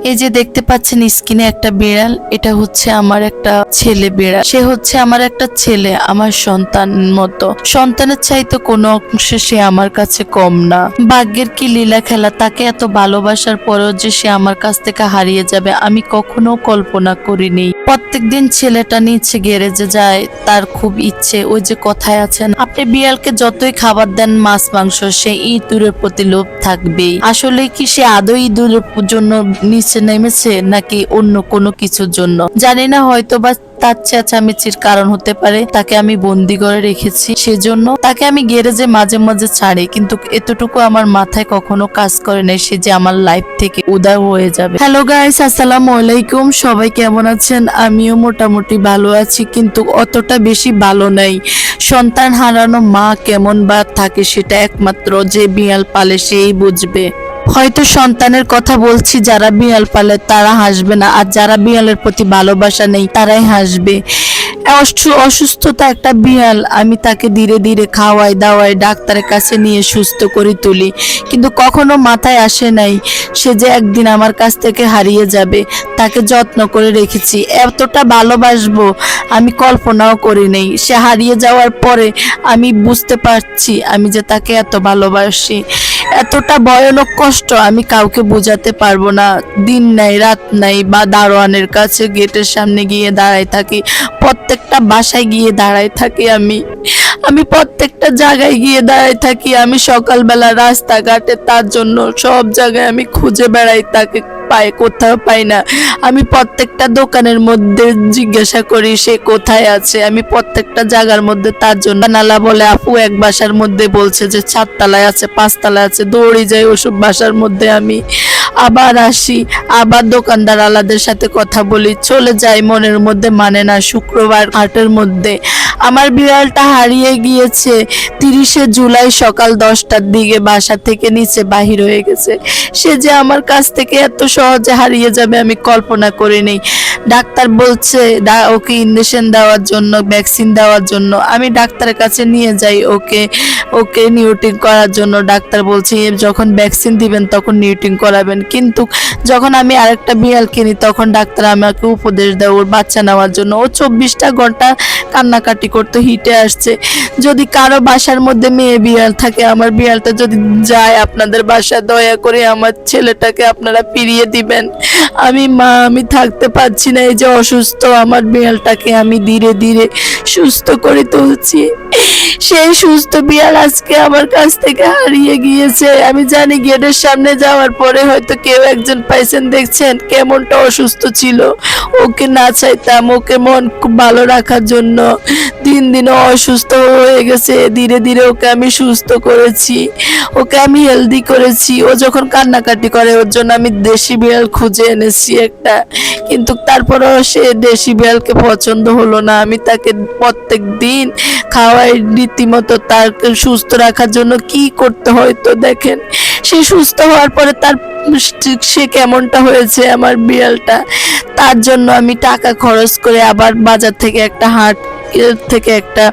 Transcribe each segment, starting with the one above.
এই যে দেখতে পাচ্ছেন স্ক্রিনে একটা বিড়াল, এটা হচ্ছে আমার একটা ছেলে বিড়াল। সে হচ্ছে আমার একটা ছেলে, আমার সন্তান মতো। সন্তানের চাইতে কোনো অংশে সে আমার কাছে কম না। ভাগ্যের কি লীলা খেলা, তাকে এত ভালোবাসার পরেও যে সে আমার কাছ থেকে হারিয়ে যাবে আমি কখনো কল্পনা করিনি। প্রত্যেকদিন ছেলেটা নিচে গ্যারেজে যায়, তার খুব ইচ্ছে। ওই যে কথায় আছেন, আপনি বিড়ালকে যতই খাবার দেন মাছ মাংস, সে ইঁদুরের প্রতি লোভ থাকবেই। আসলে কি সে আদৌ ইঁদুরের জন্য নিচে নেমেছে নাকি অন্য কোনো কিছুর জন্য জানি না, হয়তো বা তার চেঁচামেচির কারণ হতে পারে। তাকে আমি বন্দি করে রেখেছি, সেজন্য তাকে আমি গ্যারেজে মাঝে মাঝে ছাড়ি, কিন্তু এতটুকু আমার মাথায় কখনো কাজ করে নাই সে যে আমার লাইফ থেকে উদাও হয়ে যাবে। হ্যালো গাইস, আসসালামু আলাইকুম। সবাই কেমন আছেন? আমিও মোটামুটি ভালো আছি, কিন্তু অতটা বেশি ভালো নাই। সন্তান হারানো মা কেমন বা থাকে সেটা একমাত্র যে বিড়াল পালে সেই বুঝবে। হয়তো সন্তানের কথা বলছি, যারা বিড়াল পালে তারা হাসবে না, আর যারা বিড়ালের প্রতি ভালোবাসা নেই তারাই হাসবে। অসুস্থতা একটা বিড়াল, আমি তাকে ধীরে ধীরে খাওয়াই দাওয়াই ডাক্তারের কাছে নিয়ে সুস্থ করে তুলি, কিন্তু কখনো মাথায় আসে নাই সে যে একদিন আমার কাছ থেকে হারিয়ে যাবে। তাকে যত্ন করে রেখেছি, এতটা ভালোবাসবো আমি কল্পনাও করি নেই। সে হারিয়ে যাওয়ার পরে আমি বুঝতে পারছি আমি যে তাকে এত ভালোবাসি। এতটা ভয়ানক কষ্ট আমি কাউকে বোঝাতে পারবো না। দিন নাই রাত নাই বা দারোয়ানের কাছে গেটের সামনে গিয়ে দাঁড়ায় থাকি, প্রত্যেকটা বাসায় গিয়ে দাঁড়ায় থাকি, আমি প্রত্যেকটা জায়গায় গিয়ে দাঁড়ায় থাকি। আমি সকালবেলা রাস্তাঘাটে তার জন্য সব জায়গায় আমি খুঁজে বেড়াই, তাকে পাই, কোথাও পাই না। আমি প্রত্যেকটা দোকানের মধ্যে জিজ্ঞাসা করি সে কোথায় আছে। আমি প্রত্যেকটা জায়গার মধ্যে তার জন্য নালা বলে আপু এক বাসার মধ্যে বলছে যে 4 তলায় আছে 5 তলায় আছে, দৌড়ে যাই ওসব বাসার মধ্যে। আমি আবার আসি, আবার দোকানদার আলাদের সাথে কথা বলি, চলে যাই। মনের মধ্যে মানে না। শুক্রবার হাটের মধ্যে আমার বিড়ালটা হারিয়ে গিয়েছে 30শে জুলাই সকাল 10টার দিকে বাসা থেকে নিচে বাহির হয়ে গেছে। সে যে আমার কাছ থেকে এত সহজে হারিয়ে যাবে আমি কল্পনা করিনি। ডাক্তার বলছে ওকে ইঞ্জেকশন দেওয়ার জন্য, ভ্যাকসিন দেওয়ার জন্য। আমি ডাক্তারের কাছে নিয়ে যাই ওকে নিউটিং করার জন্য। ডাক্তার বলছে যখন ভ্যাকসিন দিবেন তখন নিউটিং করাবেন, কিন্তু যখন আমি আরেকটা বিড়াল কিনি তখন ডাক্তার আমাকে উপদেশ দেয় ওর বাচ্চা নেওয়ার জন্য। ও 24টা ঘন্টা কান্নাকাটি করতে হিটে আসছে। যদি কারো বাসার মধ্যে মেয়ে বিড়াল থাকে, আমার বিড়ালটা যদি যায় আপনাদের বাসায়, দয়া করে আমার ছেলেটাকে আপনারা ফিরিয়ে দিবেন। আমি থাকতে পারছি না। এই যে অসুস্থ আমার বিড়ালটাকে আমি ধীরে ধীরে সুস্থ করে তুলছি। সেই সুস্থ বিড়াল আজকে আমার কাছ থেকে হারিয়ে গিয়েছে। আমি জানি গেটের সামনে যাওয়ার পরে হয়তো কেউ একজন পাইছেন, দেখছেন কেমনটা অসুস্থ ছিল। ওকে না চাইতাম, ওকে মন খুব ভালো রাখার জন্য দিন দিন অসুস্থ হয়ে গেছে। ধীরে ধীরে ওকে আমি সুস্থ করেছি, ওকে আমি হেলদি করেছি। ও যখন কান্নাকাটি করে ওর জন্য আমি দেশি বিড়াল খুঁজে এনেছি একটা, কিন্তু তারপরেও সে দেশি বিড়ালকে পছন্দ হলো না। আমি তাকে প্রত্যেক দিন খাওয়াই রীতিমতো। তাকে সুস্থ রাখার জন্য কি করতে হয় তো দেখেন। সে সুস্থ হওয়ার পরে তার সে কেমনটা হয়েছে আমার বিড়ালটা, তার জন্য আমি টাকা খরচ করে আবার বাজার থেকে একটা হাট থেকে একটা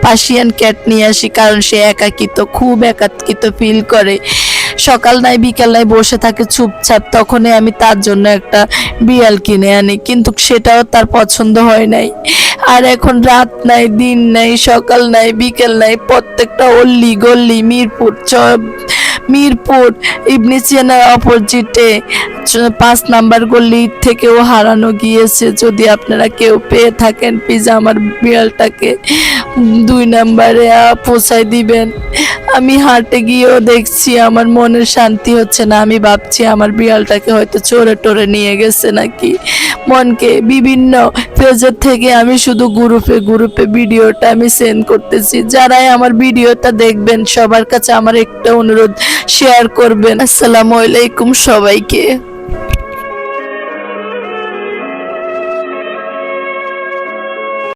পার্সিয়ান ক্যাট নিয়ে আসি, কারণ সে একাকিত্ব, খুব একাকিত্ব ফিল করে। সকাল নাই বিকাল নাই বসে থাকে চুপচাপ, তখনই আমি তার জন্য একটা বিড়াল কিনে আনি, কিন্তু সেটাও তার পছন্দ হয় নাই। আর এখন রাত নাই দিন নাই সকাল নাই বিকেল নাই, প্রত্যেকটা অল্লি গল্লি মিরপুর ইবনে সিনার অপোজিটে 5 নাম্বার গলি থেকেও হারানো গিয়েছে। যদি আপনারা কেউ পেয়ে থাকেন প্লিজ আমার বিড়ালটাকে 2 নাম্বারে পৌঁছায় দিবেন। আমি হাটে গিয়েও দেখছি আমার মনের শান্তি হচ্ছে না। আমি ভাবছি আমার বিড়ালটাকে হয়তো চোরে টোরে নিয়ে গেছে নাকি। মনকে বিভিন্ন পেজের থেকে আমি শুধু গ্রুপে ভিডিওটা আমি সেন্ড করতেছি। যারাই আমার ভিডিওটা দেখবেন সবার কাছে আমার একটা অনুরোধ, শেয়ার করবেন। আসসালামু আলাইকুম সবাইকে।